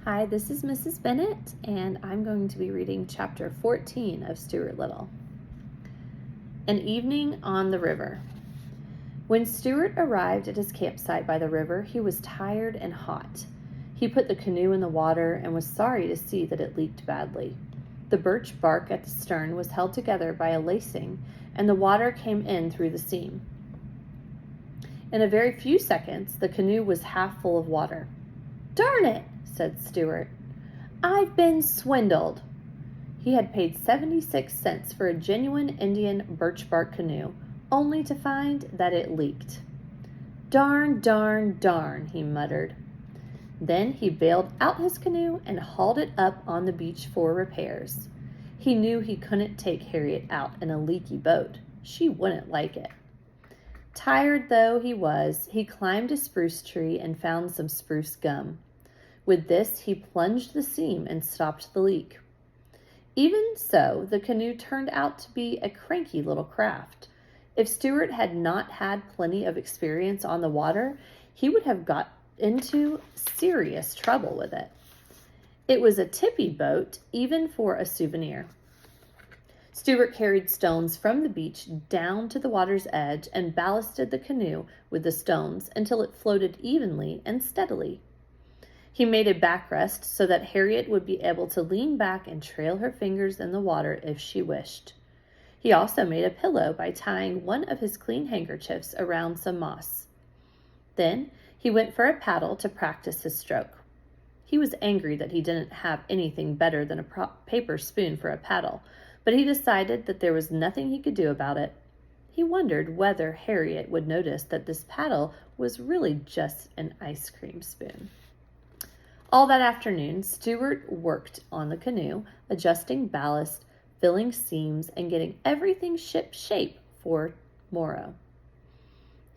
Hi, this is Mrs. Bennett, and I'm going to be reading chapter 14 of Stuart Little. An evening on the river. When Stuart arrived at his campsite by the river, he was tired and hot. He put the canoe in the water and was sorry to see that it leaked badly. The birch bark at the stern was held together by a lacing, and the water came in through the seam. In a very few seconds, the canoe was half full of water. "Darn it," said Stuart. "I've been swindled." He had paid 76 cents for a genuine Indian birch bark canoe, only to find that it leaked. "Darn, darn, darn," he muttered. Then he bailed out his canoe and hauled it up on the beach for repairs. He knew he couldn't take Harriet out in a leaky boat. She wouldn't like it. Tired though he was, he climbed a spruce tree and found some spruce gum. With this, he plunged the seam and stopped the leak. Even so, the canoe turned out to be a cranky little craft. If Stuart had not had plenty of experience on the water, he would have got into serious trouble with it. It was a tippy boat, even for a souvenir. Stuart carried stones from the beach down to the water's edge and ballasted the canoe with the stones until it floated evenly and steadily. He made a backrest so that Harriet would be able to lean back and trail her fingers in the water if she wished. He also made a pillow by tying one of his clean handkerchiefs around some moss. Then he went for a paddle to practice his stroke. He was angry that he didn't have anything better than a paper spoon for a paddle, but he decided that there was nothing he could do about it. He wondered whether Harriet would notice that this paddle was really just an ice cream spoon. All that afternoon, Stuart worked on the canoe, adjusting ballast, filling seams, and getting everything ship-shape for tomorrow.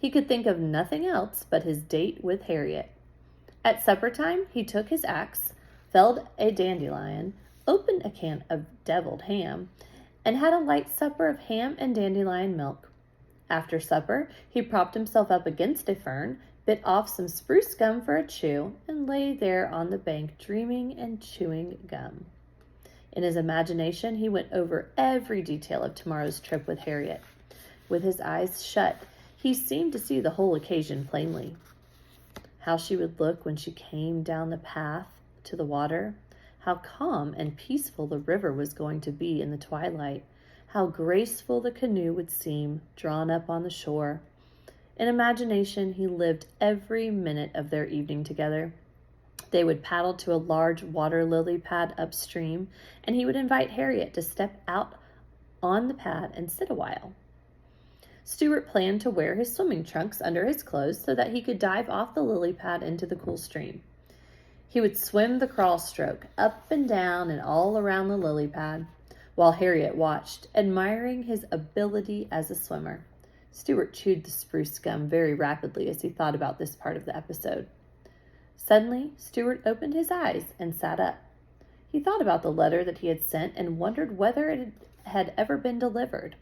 He could think of nothing else but his date with Harriet. At supper time, he took his axe, felled a dandelion, opened a can of deviled ham, and had a light supper of ham and dandelion milk. After supper, he propped himself up against a fern, bit off some spruce gum for a chew, and lay there on the bank dreaming and chewing gum. In his imagination, he went over every detail of tomorrow's trip with Harriet. With his eyes shut, he seemed to see the whole occasion plainly. How she would look when she came down the path to the water, how calm and peaceful the river was going to be in the twilight, how graceful the canoe would seem drawn up on the shore. In imagination, he lived every minute of their evening together. They would paddle to a large water lily pad upstream, and he would invite Harriet to step out on the pad and sit a while. Stuart planned to wear his swimming trunks under his clothes so that he could dive off the lily pad into the cool stream. He would swim the crawl stroke up and down and all around the lily pad, while Harriet watched, admiring his ability as a swimmer. Stuart chewed the spruce gum very rapidly as he thought about this part of the episode. Suddenly, Stuart opened his eyes and sat up. He thought about the letter that he had sent and wondered whether it had ever been delivered.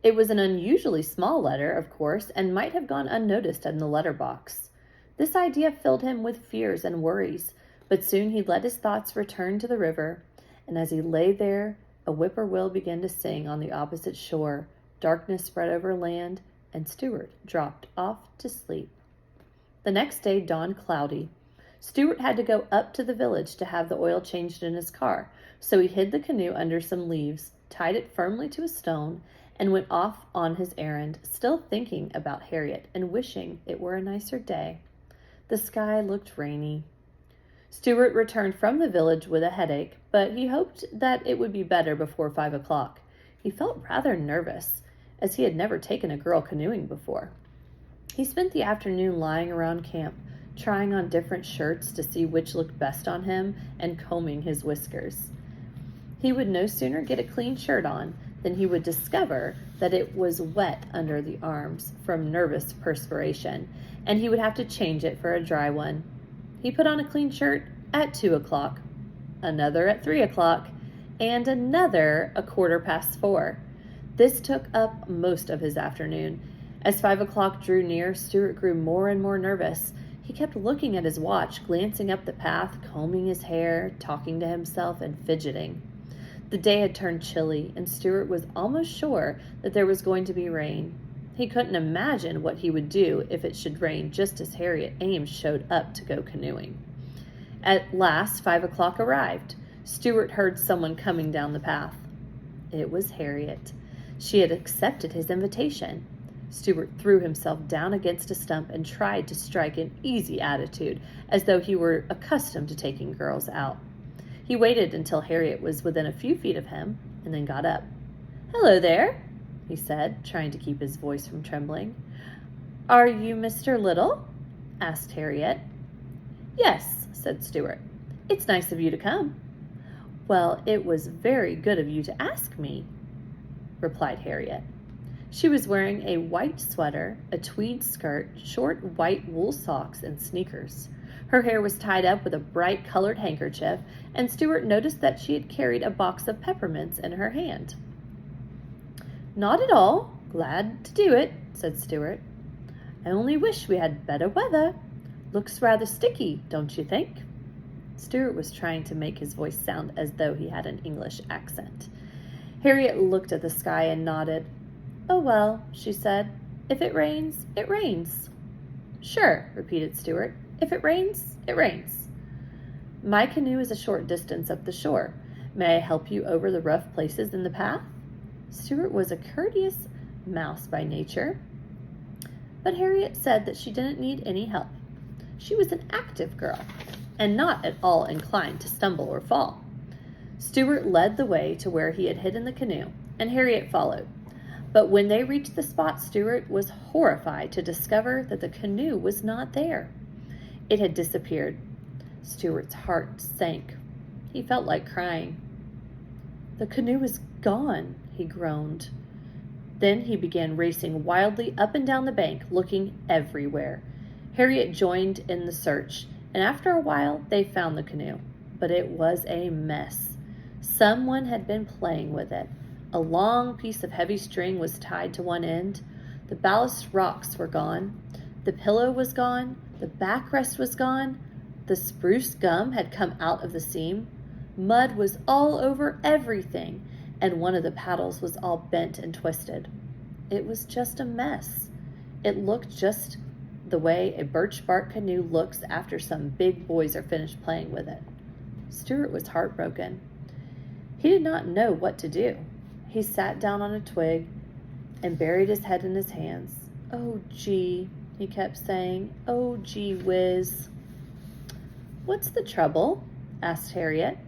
It was an unusually small letter, of course, and might have gone unnoticed in the letterbox. This idea filled him with fears and worries, but soon he let his thoughts return to the river, and as he lay there, a whippoorwill began to sing on the opposite shore. Darkness spread over land, and Stuart dropped off to sleep. The next day dawned cloudy. Stuart had to go up to the village to have the oil changed in his car, so he hid the canoe under some leaves, tied it firmly to a stone, and went off on his errand, still thinking about Harriet and wishing it were a nicer day. The sky looked rainy. Stuart returned from the village with a headache, but he hoped that it would be better before 5 o'clock. He felt rather nervous, as he had never taken a girl canoeing before. He spent the afternoon lying around camp, trying on different shirts to see which looked best on him and combing his whiskers. He would no sooner get a clean shirt on than he would discover that it was wet under the arms from nervous perspiration, and he would have to change it for a dry one. He put on a clean shirt at 2 o'clock, another at 3 o'clock, and another 4:15. This took up most of his afternoon. As 5 o'clock drew near, Stuart grew more and more nervous. He kept looking at his watch, glancing up the path, combing his hair, talking to himself, and fidgeting. The day had turned chilly, and Stuart was almost sure that there was going to be rain. He couldn't imagine what he would do if it should rain just as Harriet Ames showed up to go canoeing. At last, 5 o'clock arrived. Stuart heard someone coming down the path. It was Harriet. She had accepted his invitation. Stuart threw himself down against a stump and tried to strike an easy attitude, as though he were accustomed to taking girls out. He waited until Harriet was within a few feet of him, and then got up. "Hello there," he said, trying to keep his voice from trembling. "Are you Mr. Little?" asked Harriet. "Yes," said Stuart. "It's nice of you to come." "Well, it was very good of you to ask me," replied Harriet. She was wearing a white sweater, a tweed skirt, short white wool socks, and sneakers. Her hair was tied up with a bright colored handkerchief, and Stuart noticed that she had carried a box of peppermints in her hand. "Not at all. Glad to do it," said Stuart. "I only wish we had better weather. Looks rather sticky, don't you think?" Stuart was trying to make his voice sound as though he had an English accent. Harriet looked at the sky and nodded. "Oh, well," she said, "if it rains, it rains." "Sure," repeated Stuart. "If it rains, it rains." "My canoe is a short distance up the shore. May I help you over the rough places in the path?" Stuart was a courteous mouse by nature, but Harriet said that she didn't need any help. She was an active girl, and not at all inclined to stumble or fall. Stuart led the way to where he had hidden the canoe, and Harriet followed. But when they reached the spot, Stuart was horrified to discover that the canoe was not there. It had disappeared. Stuart's heart sank. He felt like crying. "The canoe is gone," he groaned. Then he began racing wildly up and down the bank, looking everywhere. Harriet joined in the search, and after a while they found the canoe. But it was a mess. Someone had been playing with it. A long piece of heavy string was tied to one end. The ballast rocks were gone. The pillow was gone. The backrest was gone. The spruce gum had come out of the seam. Mud was all over everything, and one of the paddles was all bent and twisted. It was just a mess. It looked just the way a birch bark canoe looks after some big boys are finished playing with it. Stuart was heartbroken. He did not know what to do. He sat down on a twig and buried his head in his hands. "Oh, gee," he kept saying. "Oh, gee whiz." "What's the trouble?" asked Harriet.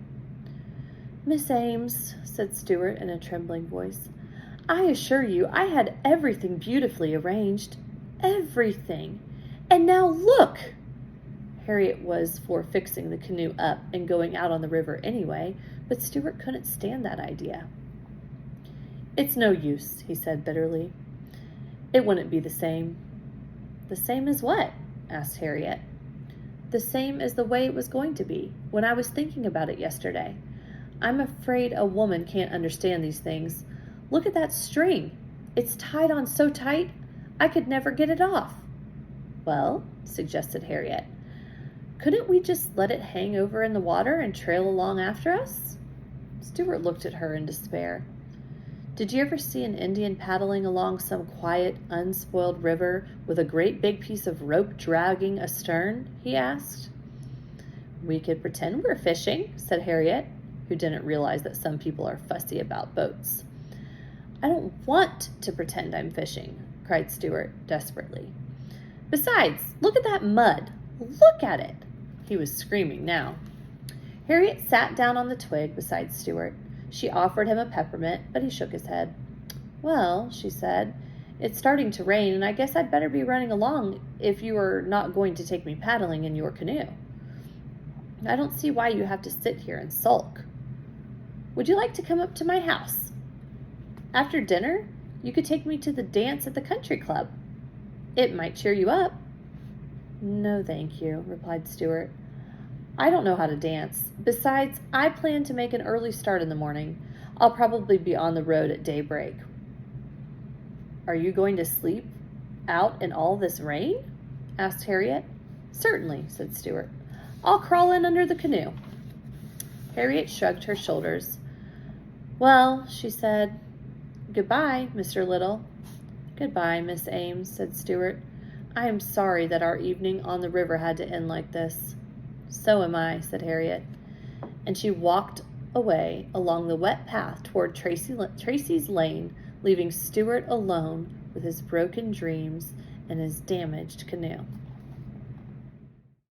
"Miss Ames," said Stuart in a trembling voice, "I assure you I had everything beautifully arranged. Everything. And now look!" Harriet was for fixing the canoe up and going out on the river anyway, but Stuart couldn't stand that idea. "It's no use," he said bitterly. "It wouldn't be the same." "The same as what?" asked Harriet. "The same as the way it was going to be, when I was thinking about it yesterday. I'm afraid a woman can't understand these things. Look at that string. It's tied on so tight, I could never get it off." "Well," suggested Harriet, "couldn't we just let it hang over in the water and trail along after us?" Stuart looked at her in despair. "Did you ever see an Indian paddling along some quiet, unspoiled river with a great big piece of rope dragging astern?" he asked. "We could pretend we're fishing," said Harriet, who didn't realize that some people are fussy about boats. "I don't want to pretend I'm fishing," cried Stuart desperately. "Besides, look at that mud. Look at it." He was screaming now. Harriet sat down on the twig beside Stuart. She offered him a peppermint, but he shook his head. "Well," she said, "it's starting to rain, and I guess I'd better be running along if you are not going to take me paddling in your canoe. I don't see why you have to sit here and sulk. Would you like to come up to my house? After dinner, you could take me to the dance at the country club. It might cheer you up." "No, thank you," replied Stuart. "I don't know how to dance. Besides, I plan to make an early start in the morning. I'll probably be on the road at daybreak." "Are you going to sleep out in all this rain?" asked Harriet. Certainly, said Stuart. I'll crawl in under the canoe. Harriet shrugged her shoulders. Well, she said, goodbye, Mr. Little. Goodbye, Miss Ames, said Stuart. I am sorry that our evening on the river had to end like this. So am I, said Harriet. And she walked away along the wet path toward Tracy's Lane, leaving Stuart alone with his broken dreams and his damaged canoe.